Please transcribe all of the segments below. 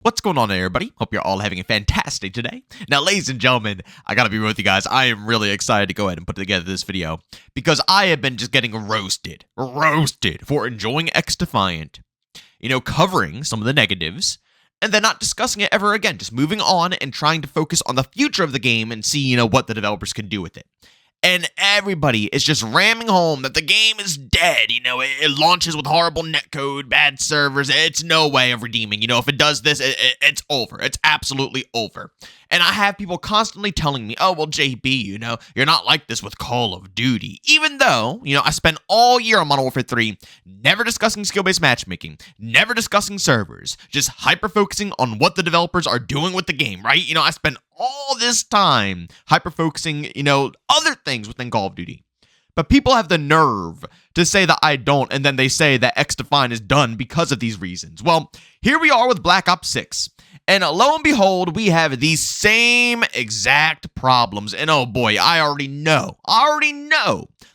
What's going on, everybody? Hope you're all having a fantastic today. Now, ladies and gentlemen, I gotta be real with you guys. I am really excited to go ahead and put together this video because I have been just getting roasted for enjoying XDefiant. Covering some of the negatives and then not discussing it ever again. Just moving on and trying to focus on the future of the game and see, what the developers can do with it. And everybody is just ramming home that the game is dead. It launches with horrible netcode, bad servers. It's no way of redeeming. If it does this, it's over. It's absolutely over. And I have people constantly telling me, oh, well, JB, you're not like this with Call of Duty. Even though, I spent all year on Modern Warfare 3 never discussing skill-based matchmaking, never discussing servers, just hyper-focusing on what the developers are doing with the game, right? I spent all this time hyper-focusing, other things within Call of Duty. But people have the nerve to say that I don't, and then they say that XDefiant is done because of these reasons. Well, here we are with Black Ops 6. And lo and behold, we have these same exact problems. And oh boy, I already know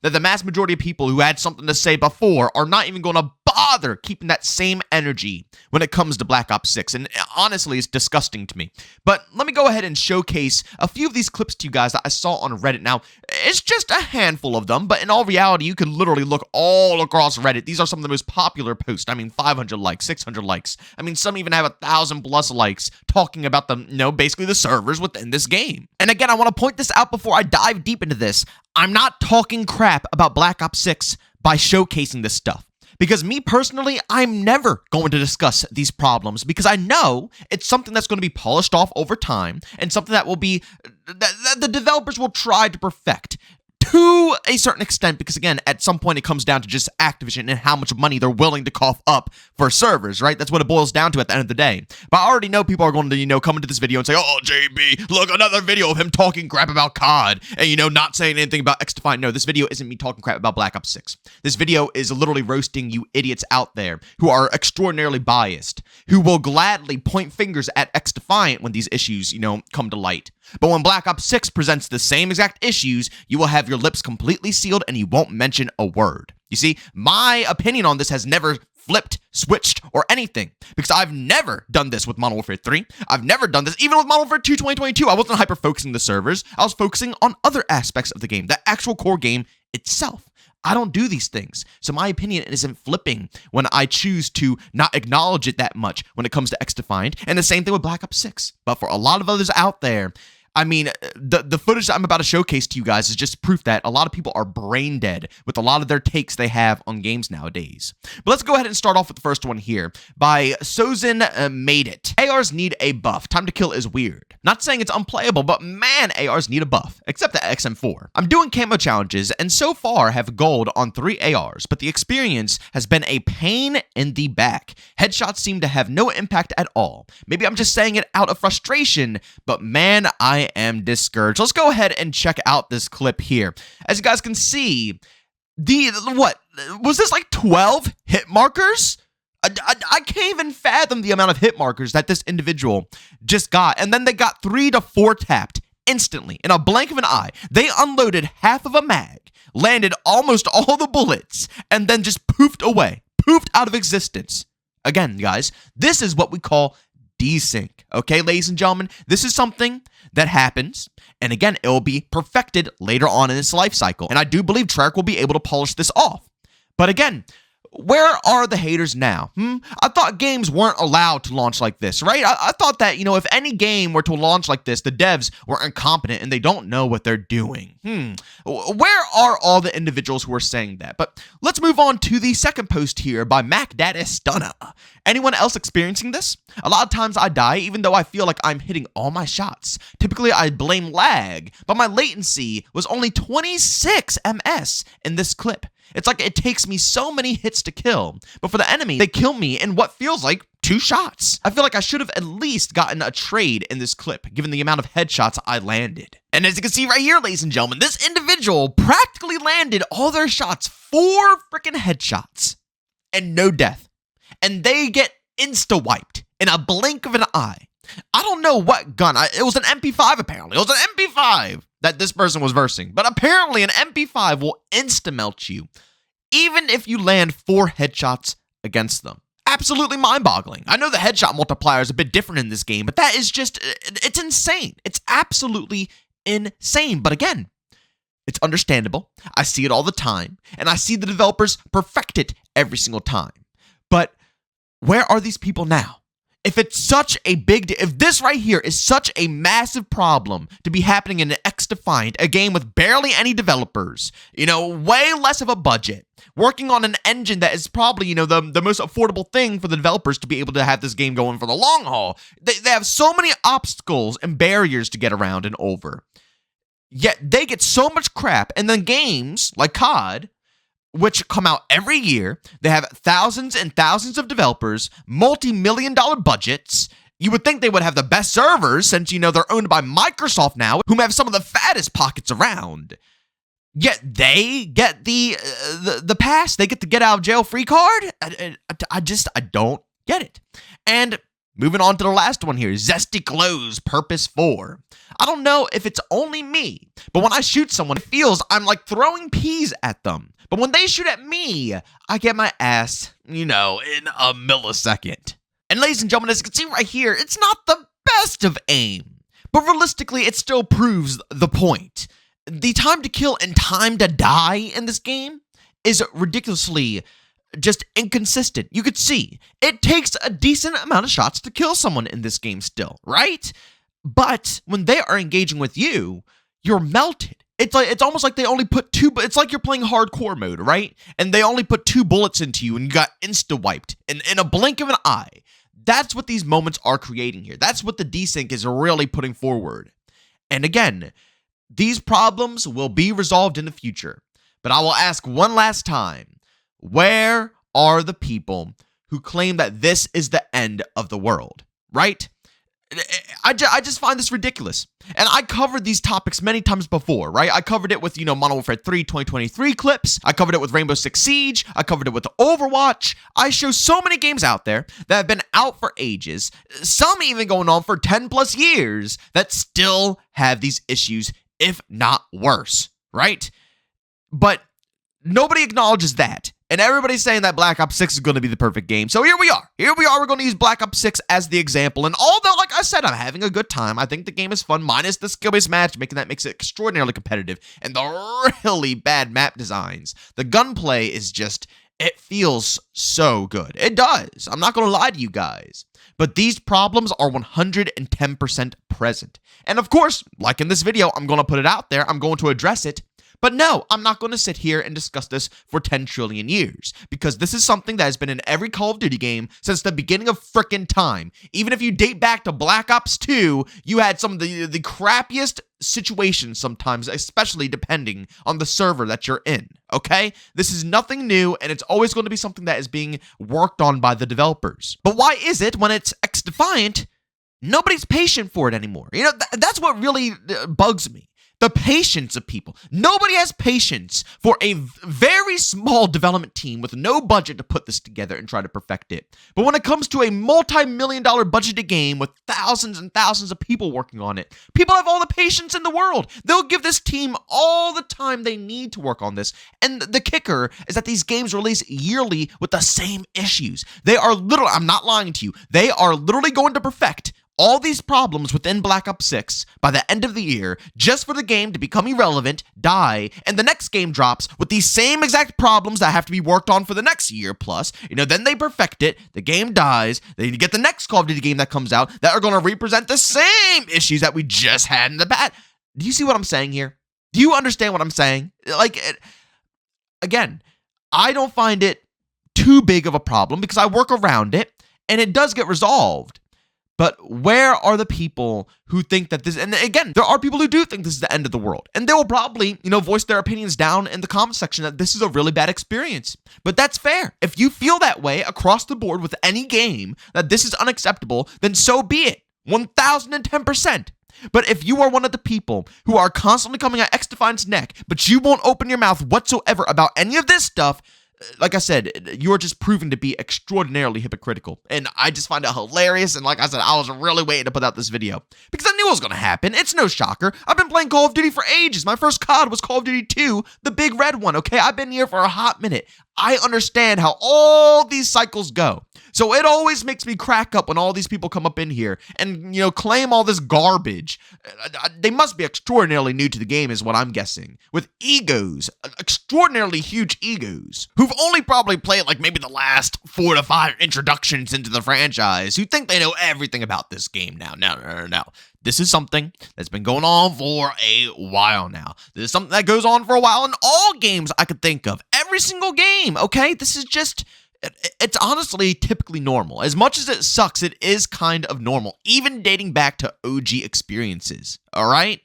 that the mass majority of people who had something to say before are not even going to bother keeping that same energy when it comes to Black Ops 6. And honestly, it's disgusting to me. But let me go ahead and showcase a few of these clips to you guys that I saw on Reddit. Now, it's just a handful of them, but in all reality, you can literally look all across Reddit. These are some of the most popular posts. 500 likes, 600 likes. Some even have 1,000 plus likes talking about basically the servers within this game. And again, I want to point this out before I dive deep into this. I'm not talking crap about Black Ops 6 by showcasing this stuff. Because me personally, I'm never going to discuss these problems because I know it's something that's going to be polished off over time and something that will be, that the developers will try to perfect to a certain extent, because again, at some point it comes down to just Activision and how much money they're willing to cough up for servers, right? That's what it boils down to at the end of the day. But I already know people are going to, come into this video and say, oh, JB, look, another video of him talking crap about COD and, not saying anything about XDefiant. No, this video isn't me talking crap about Black Ops 6. This video is literally roasting you idiots out there who are extraordinarily biased, who will gladly point fingers at XDefiant when these issues, come to light. But when Black Ops 6 presents the same exact issues, you will have your lips completely sealed and you won't mention a word. You see, my opinion on this has never flipped, switched, or anything, because I've never done this with Modern Warfare 3. I've never done this, even with Modern Warfare 2 2022. I wasn't hyper-focusing the servers. I was focusing on other aspects of the game, the actual core game itself. I don't do these things. So my opinion isn't flipping when I choose to not acknowledge it that much when it comes to XDefiant. And the same thing with Black Ops 6. But for a lot of others out there, the footage that I'm about to showcase to you guys is just proof that a lot of people are brain dead with a lot of their takes they have on games nowadays. But let's go ahead and start off with the first one here by Sozin Made It. ARs need a buff. Time to kill is weird. Not saying it's unplayable, but man, ARs need a buff, except the XM4. I'm doing camo challenges and so far have gold on 3 ARs, but the experience has been a pain in the back. Headshots seem to have no impact at all. Maybe I'm just saying it out of frustration, but man, I am discouraged. Let's go ahead and check out this clip here. As you guys can see, what was this, like 12 hit markers? I can't even fathom the amount of hit markers that this individual just got. And then they got 3 to 4 tapped instantly in a blink of an eye. They unloaded half of a mag, landed almost all the bullets, and then just poofed away, poofed out of existence. Again, guys, this is what we call desync. Okay, ladies and gentlemen, this is something that happens, and again, it will be perfected later on in its life cycle. And I do believe Treyarch will be able to polish this off. But again, where are the haters now? I thought games weren't allowed to launch like this, right? I thought that, if any game were to launch like this, the devs were incompetent and they don't know what they're doing. Where are all the individuals who are saying that? But let's move on to the second post here by MacDaddyStunna. Anyone else experiencing this? A lot of times I die even though I feel like I'm hitting all my shots. Typically I blame lag, but my latency was only 26 ms in this clip. It's like it takes me so many hits to kill, but for the enemy, they kill me in what feels like 2 shots. I feel like I should have at least gotten a trade in this clip, given the amount of headshots I landed. And as you can see right here, ladies and gentlemen, this individual practically landed all their shots, 4 freaking headshots, and no death. And they get insta-wiped in a blink of an eye. I don't know what gun. It was an MP5 apparently. It was an MP5 that this person was versing. But apparently an MP5 will insta-melt you even if you land 4 headshots against them. absolutely mind-boggling. I know the headshot multiplier is a bit different in this game, but that is just, it's insane. It's absolutely insane. But again, it's understandable. I see it all the time, and I see the developers perfect it every single time. But where are these people now? If it's such a if this right here is such a massive problem to be happening in an XDefiant, a game with barely any developers, way less of a budget, working on an engine that is probably, the most affordable thing for the developers to be able to have this game going for the long haul. They have so many obstacles and barriers to get around and over. Yet they get so much crap, and then games like COD, which come out every year, they have thousands and thousands of developers, multi-million-dollar budgets. You would think they would have the best servers since, they're owned by Microsoft now, whom have some of the fattest pockets around. Yet they get the pass. They get the get out of jail free card. I don't get it. And moving on to the last one here, Zesty Clothes Purpose 4. I don't know if it's only me, but when I shoot someone, it feels I'm like throwing peas at them. But when they shoot at me, I get my ass, in a millisecond. And ladies and gentlemen, as you can see right here, it's not the best of aim. But realistically, it still proves the point. The time to kill and time to die in this game is ridiculously just inconsistent. You could see, it takes a decent amount of shots to kill someone in this game still, right? But when they are engaging with you, you're melted. It's almost like they only put it's like you're playing hardcore mode, right? And they only put 2 bullets into you and you got insta-wiped in a blink of an eye. That's what these moments are creating here. That's what the desync is really putting forward. And again, these problems will be resolved in the future. But I will ask one last time, where are the people who claim that this is the end of the world, right? I just find this ridiculous. And I covered these topics many times before, right? I covered it with, Modern Warfare 3 2023 clips. I covered it with Rainbow Six Siege. I covered it with Overwatch. I show so many games out there that have been out for ages, some even going on for 10 plus years, that still have these issues, if not worse, right? But nobody acknowledges that. And everybody's saying that Black Ops 6 is going to be the perfect game. So here we are. We're going to use Black Ops 6 as the example. And although, like I said, I'm having a good time, I think the game is fun, minus the skill-based matchmaking that makes it extraordinarily competitive, and the really bad map designs. The gunplay is just, it feels so good. It does. I'm not going to lie to you guys. But these problems are 110% present. And of course, like in this video, I'm going to put it out there. I'm going to address it. But no, I'm not going to sit here and discuss this for 10 trillion years, because this is something that has been in every Call of Duty game since the beginning of frickin' time. Even if you date back to Black Ops 2, you had some of the crappiest situations sometimes, especially depending on the server that you're in, okay? This is nothing new, and it's always going to be something that is being worked on by the developers. But why is it when it's XDefiant, nobody's patient for it anymore? That's what really bugs me. The patience of people. Nobody has patience for a very small development team with no budget to put this together and try to perfect it. But when it comes to a multi-million-dollar budgeted game with thousands and thousands of people working on it, people have all the patience in the world. They'll give this team all the time they need to work on this. And the kicker is that these games release yearly with the same issues. They are literally, I'm not lying to you, they are literally going to perfect all these problems within Black Ops 6 by the end of the year, just for the game to become irrelevant, die, and the next game drops with these same exact problems that have to be worked on for the next year plus. Then they perfect it, the game dies, then you get the next Call of Duty game that comes out that are going to represent the same issues that we just had in the past. Do you see what I'm saying here? Do you understand what I'm saying? Again, I don't find it too big of a problem because I work around it, and it does get resolved. But where are the people who think that this, and again, there are people who do think this is the end of the world, and they will probably, voice their opinions down in the comment section that this is a really bad experience. But that's fair. If you feel that way across the board with any game, that this is unacceptable, then so be it. 1010%. But if you are one of the people who are constantly coming at XDefiant's neck, but you won't open your mouth whatsoever about any of this stuff, like I said, you're just proven to be extraordinarily hypocritical. And I just find it hilarious. And like I said, I was really waiting to put out this video because I knew it was going to happen. It's no shocker. I've been playing Call of Duty for ages. My first COD was Call of Duty 2, the big red one, okay? I've been here for a hot minute. I understand how all these cycles go. So it always makes me crack up when all these people come up in here and, claim all this garbage. They must be extraordinarily new to the game is what I'm guessing. With egos, extraordinarily huge egos, who've only probably played like maybe the last 4 to 5 introductions into the franchise, who think they know everything about this game now. No. This is something that's been going on for a while now. This is something that goes on for a while in all games I could think of. Every single game, okay? This is just... It's honestly typically normal. As much as it sucks, it is kind of normal, even dating back to OG experiences, all right?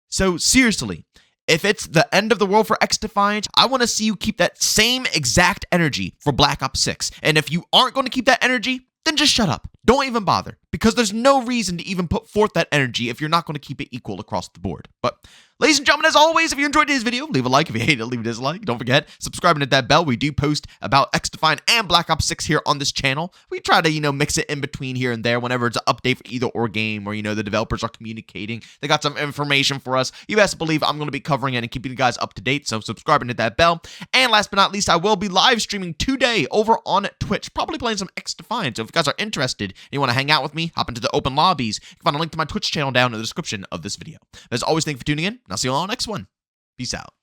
So seriously, if it's the end of the world for XDefiant, I want to see you keep that same exact energy for Black Ops 6. And if you aren't going to keep that energy, then just shut up. Don't even bother, because there's no reason to even put forth that energy if you're not going to keep it equal across the board. But ladies and gentlemen, as always, if you enjoyed today's video, leave a like. If you hate it, leave a dislike. Don't forget, subscribe and hit that bell. We do post about XDefiant and Black Ops 6 here on this channel. We try to, mix it in between here and there whenever it's an update for either or game or, the developers are communicating. They got some information for us. You best believe I'm going to be covering it and keeping you guys up to date, so subscribe and hit that bell. And last but not least, I will be live streaming today over on Twitch, probably playing some XDefiant. So if you guys are interested and you want to hang out with me, hop into the open lobbies. You can find a link to my Twitch channel down in the description of this video. As always, thank you for tuning in, and I'll see you all on the next one. Peace out.